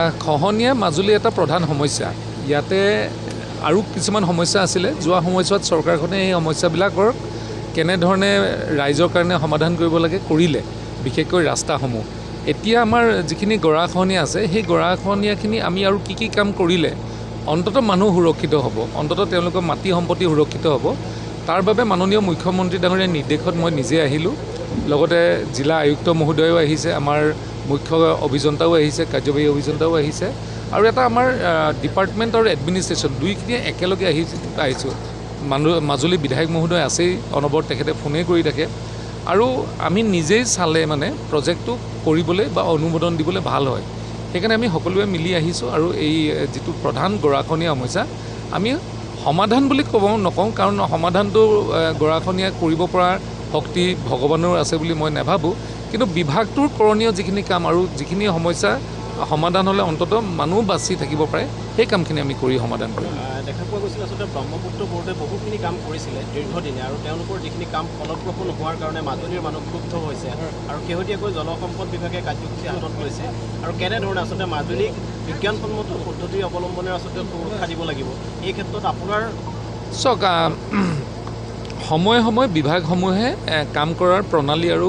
খহনীয়া মাজুলী এটা প্ৰধান সমস্যা। ইয়াতে আৰু কিছুমান সমস্যা আছিলে। যোৱা সময়ছোৱাত চৰকাৰখনে এই সমস্যাবিলাকৰ কেনেধৰণে ৰাইজৰ কাৰণে সমাধান কৰিব লাগে কৰিলে, বিশেষকৈ ৰাস্তাসমূহ। এতিয়া আমাৰ যিখিনি গৰাখহনীয়া আছে, সেই গৰাখহনীয়াখিনি আমি আৰু কি কাম কৰিলে অন্ততঃ মানুহ সুৰক্ষিত হ'ব, অন্ততঃ তেওঁলোকৰ মাটি সম্পত্তি সুৰক্ষিত হ'ব। তাৰ বাবে মাননীয় মুখ্যমন্ত্ৰী ডাঙৰীয়াৰ নিৰ্দেশত মই নিজে আহিলোঁ, লগতে জিলা আয়ুক্ত মহোদয়ো আহিছে, আমাৰ মুখ্য অভিযন্তাও আহিছে, কাৰ্যবাহী অভিযন্তাও আহিছে, আৰু এটা আমাৰ ডিপাৰ্টমেণ্ট আৰু এডমিনিষ্ট্ৰেশ্যন দুইখিনিয়ে একেলগে আহিছোঁ। মাজুলী বিধায়ক মহোদয় আছেই, অনবৰত তেখেতে ফোনেই কৰি থাকে, আৰু আমি নিজেই চালে মানে প্ৰজেক্টটো কৰিবলৈ বা অনুমোদন দিবলৈ ভাল হয়। সেইকাৰণে আমি সকলোৱে মিলি আহিছোঁ, আৰু এই যিটো প্ৰধান গৰাখহনীয়া সমস্যা আমি সমাধান বুলি নকওঁ, কাৰণ সমাধানটো গৰাখহনীয়া কৰিব পৰা শক্তি ভগৱানৰ আছে বুলি মই নাভাবোঁ, কিন্তু বিভাগটোৰ কৰণীয় যিখিনি কাম আৰু যিখিনি সমস্যা সমাধান হ'লে অন্ততঃ মানুহ বাচি থাকিব পাৰে, সেই কামখিনি আমি কৰি সমাধান কৰিম। দেখা পোৱা গৈছিল আচলতে ব্ৰহ্মপুত্ৰ বোৰ্ডে বহুখিনি কাম কৰিছিলে দীৰ্ঘদিনে, আৰু তেওঁলোকৰ যিখিনি কাম ফলপ্ৰসূ নোহোৱাৰ কাৰণে মাজুলীৰ মানুহ ক্ষুব্ধ হৈছে, আৰু শেহতীয়াকৈ জলসম্পদ বিভাগে কাৰ্যসূচী হাতত লৈছে, আৰু কেনেধৰণে আচলতে মাজুলীক বিজ্ঞানসন্মত পদ্ধতি অৱলম্বনেৰে আচলতে সুৰক্ষা দিব লাগিব, এই ক্ষেত্ৰত আপোনাৰ চাওক, সময়ে সময়ে বিভাগসমূহে কাম কৰাৰ প্ৰণালী আৰু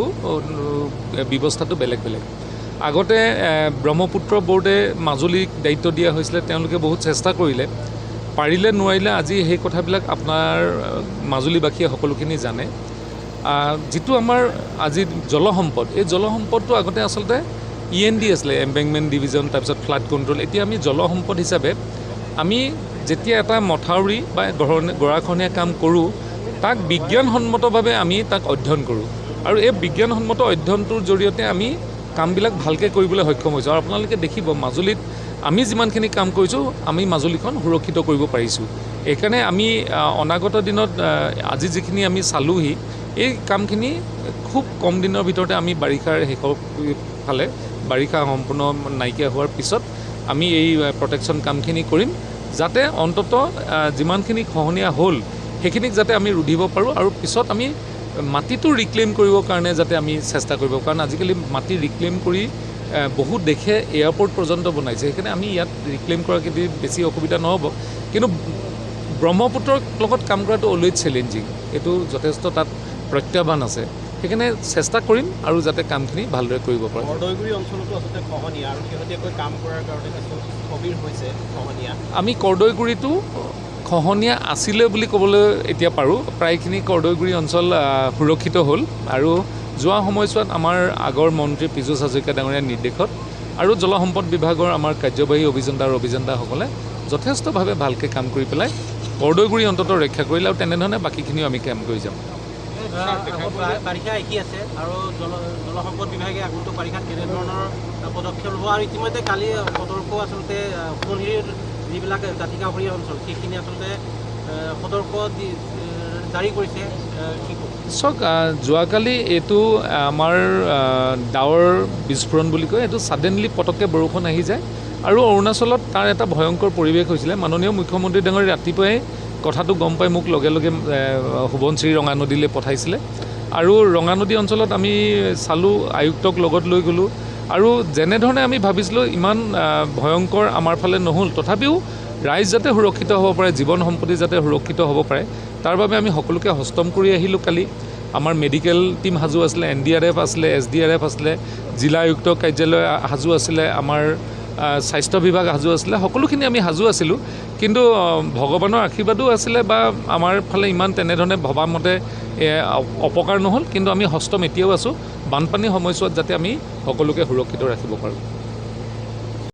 ব্যৱস্থাটো বেলেগ বেলেগ। আগতে ব্ৰহ্মপুত্ৰ বোৰ্ডে মাজুলীক দায়িত্ব দিয়া হৈছিলে, তেওঁলোকে বহুত চেষ্টা কৰিলে, পাৰিলে নোৱাৰিলে আজি সেই কথাবিলাক আপোনাৰ মাজুলীবাসীয়ে সকলোখিনি জানে। যিটো আমাৰ আজি জলসম্পদ, এই জলসম্পদটো আগতে আচলতে END আছিলে, এম্বেংকমেণ্ট ডিভিজন, তাৰপিছত ফ্লাড কণ্ট্ৰল। এতিয়া আমি জলসম্পদ হিচাপে আমি যেতিয়া এটা মথাউৰি বা গৰাখহনীয়া কাম কৰোঁ, তাক বিজ্ঞানসন্মতভাৱে আমি তাক অধ্যয়ন কৰোঁ, আৰু এই বিজ্ঞানসন্মত অধ্যয়নটোৰ জৰিয়তে আমি কামবিলাক ভালকৈ কৰিবলৈ সক্ষম হৈছোঁ। আৰু আপোনালোকে দেখিব মাজুলীত আমি যিমানখিনি কাম কৰিছোঁ, আমি মাজুলীখন সুৰক্ষিত কৰিব পাৰিছোঁ। এইকাৰণে আমি অনাগত দিনত আজি যিখিনি আমি চালোঁহি, এই কামখিনি খুব কম দিনৰ ভিতৰতে আমি বাৰিষাৰ শেষৰ ফালে, বাৰিষা সম্পূৰ্ণ নাইকিয়া হোৱাৰ পিছত আমি এই প্ৰটেকশ্যন কামখিনি কৰিম, যাতে অন্ততঃ যিমানখিনি খহনীয়া হ'ল সেইখিনিক যাতে আমি ৰুধিব পাৰোঁ, আৰু পিছত আমি মাটিটো ৰিক্লেইম কৰিবৰ কাৰণে যাতে আমি চেষ্টা কৰিব, কাৰণ আজিকালি মাটি ৰিক্লেইম কৰি বহুত দেশে এয়াৰপৰ্ট পৰ্যন্ত বনাইছে। সেইকাৰণে আমি ইয়াত ৰিক্লেইম কৰাৰ বেছি অসুবিধা নহ'ব, কিন্তু ব্ৰহ্মপুত্ৰৰ লগত কাম কৰাটো অলৱেজ চেলেঞ্জিং, এইটো যথেষ্ট তাত প্ৰত্যাহ্বান আছে। সেইকাৰণে চেষ্টা কৰিম আৰু যাতে কামখিনি ভালদৰে কৰিব পাৰোঁ। কৰ্দৈগুৰি অঞ্চলতো আচলতে খহনীয়া, আৰু শেহতীয়াকৈ কাম কৰাৰ কাৰণে কিছু স্থবিৰ হৈছে খহনীয়া। আমি কৰ্দৈগুৰিটো খহনীয়া আছিলে বুলি ক'বলৈ এতিয়া পাৰোঁ, প্ৰায়খিনি কৰ্দৈগুৰি অঞ্চল সুৰক্ষিত হ'ল, আৰু যোৱা সময়ছোৱাত আমাৰ আগৰ মন্ত্ৰী পীযুষ হাজৰিকা ডাঙৰীয়াৰ নিৰ্দেশত আৰু জলসম্পদ বিভাগৰ আমাৰ কাৰ্যবাহী অভিযন্তা আৰু অভিযন্তাসকলে যথেষ্টভাৱে ভালকৈ কাম কৰি পেলাই কৰ্দৈগুৰি অন্ততঃ ৰক্ষা কৰিলে, আৰু তেনেধৰণে বাকীখিনিও আমি কাম কৰি যাম। বাৰিষা আহি আছে, আৰু জলসম্পদ বিভাগে আগন্তুক বাৰিষাত কেনেধৰণৰ পদক্ষেপ ল'ব, আৰু ইতিমধ্যে কালি সতৰ্ক আচলতে সোণাৰীৰ যিবিলাক দাঁতিকাষৰীয়া অঞ্চল, সেইখিনি আচলতে সতৰ্ক জাৰি কৰিছে। চাওক, যোৱাকালি এইটো আমাৰ ডাৱৰ বিস্ফোৰণ বুলি কয়, এইটো ছাডেনলি পটককৈ বৰষুণ আহি যায়, আৰু অৰুণাচলত তাৰ এটা ভয়ংকৰ পৰিৱেশ হৈছিলে। মাননীয় মুখ্যমন্ত্ৰী ডাঙৰীয়া ৰাতিপুৱাই কথাটো গম পাই মোক লগে লগে সোৱণশিৰি ৰঙা নদীলৈ পঠাইছিলে, আৰু ৰঙা নদী অঞ্চলত আমি চালোঁ, আয়ুক্তক লগত লৈ গ'লোঁ, আৰু যেনেধৰণে আমি ভাবিছিলোঁ ইমান ভয়ংকৰ আমাৰ ফালে নহ'ল, তথাপিও ৰাইজ যাতে সুৰক্ষিত হ'ব পাৰে, জীৱন সম্পত্তি যাতে সুৰক্ষিত হ'ব পাৰে, তাৰ বাবে আমি সকলোকে হস্তম কৰি আহিলোঁ। কালি আমাৰ মেডিকেল টীম সাজু আছিলে, NDRF আছিলে, SDRF আছিলে, জিলা আয়ুক্ত কাৰ্যালয় সাজু আছিলে, আমাৰ স্বাস্থ্য বিভাগ সাজু আছিলে, সকলোখিনি আমি সাজু আছিলোঁ। কিন্তু ভগৱানৰ আশীৰ্বাদো আছিলে, বা আমাৰ ফালে ইমান তেনেধৰণে ভবামতে অপকাৰ নহ'ল, কিন্তু আমি হস্তম এতিয়াও আছোঁ, বানপানীৰ সময়ছোৱাত যাতে আমি সকলোকে সুৰক্ষিত ৰাখিব পাৰোঁ।